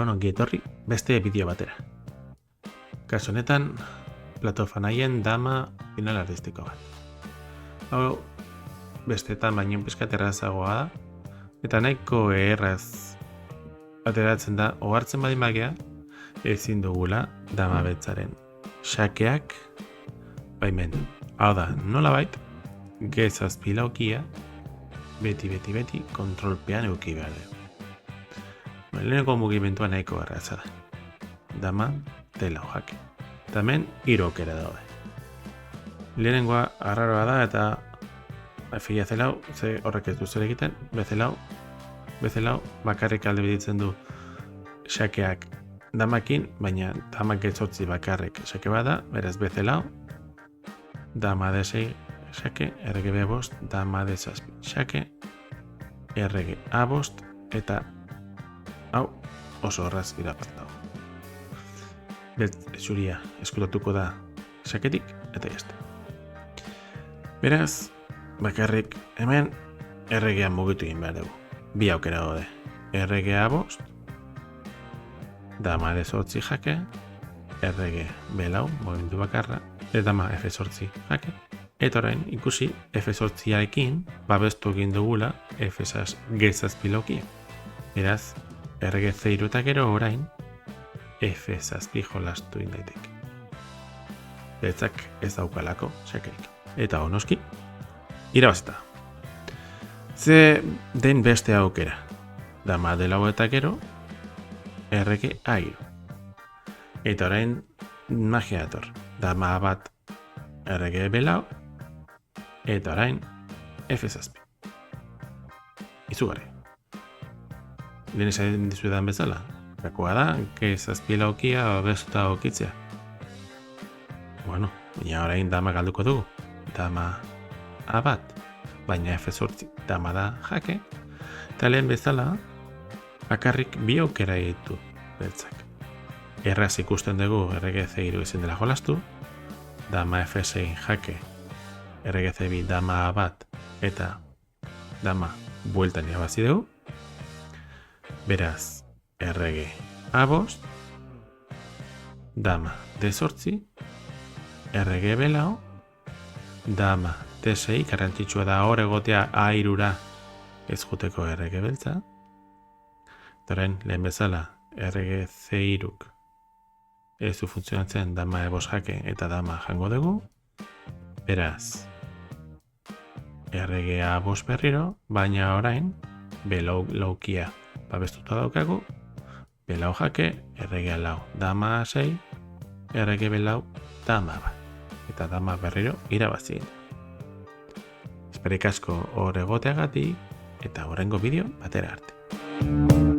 Egunon ongi etorri beste bideo batera. Kasu honetan, plato fanaien dama final artistiko bat. Hau, bestetan baino pizkat errazagoa da, eta nahiko erraz ateratzen da, ohartzen badin bagea, ezin dugula dama betzaren xakeak baimendu. Hau da, nolabait, gezazpi laukia, beti kontrolpean eduki behar dugu. Leheneko mugimentua nahiko erraza da. Dama, tela jake. Eta hemen, hiru aukera daude. Lehenengoa arraroa da eta fila zelau, ze horrek ez du zer egiten, bezelau, bakarrik alde biditzen du xakeak damakin, baina damak gezortzi bakarrik xake bada, beraz bezelau, dama desei xake, errege B5, dama desazpi xake, errege A5, eta hau oso horraz irapaztago. Zuria eskuratuko da xaketik eta jazta. Beraz, bakarrik hemen erregean mugitu egin behar dugu. Bi aukera daude. Errege A5, dama D8 jake, errege B4, mugimendu bakarra, eta dama F8 jake. Eta orain ikusi F8arekin babestu egin dugula F7 laukia. Beraz, errege C3 eta gero orain F7 jolastu indaitek. Beltzak ez daukalako xakerik. Eta honoski, irabazta. Ze den beste aukera. Dama D4 eta gero errege A3. Eta orain magia dator. Dama bat errege B4 eta orain F7. Izugarri. Lehen esan dizuetan bezala, gakoa da, gezazpi laukia bezuta okitzea. Bueno, baina orain dama galduko dugu. Dama A bat, baina F8 dama da jake, eta lehen bezala, bakarrik bi aukera ditu beltzak. Erraz ikusten dugu errege C3 ezin dela jolastu, dama F6 jake, errege C2 dama A bat, eta dama bueltan irabazi dugu. Beraz, errege A5, dama D8, errege B4, dama D6, garrantzitsua da hor egotea A3ra ez juteko errege beltza. Horren, lehen bezala, errege C3 ez du funtzionatzen dama E5 jake eta dama jango dugu. Beraz, errege A5 berriro, baina orain, B4 laukia babestuta daukagu, B4 jake, errege A4, dama A6, errege B4, dama bat. Eta dama berriro irabazi. Esperik asko hor egoteagatik eta horrengo bideo batera arte.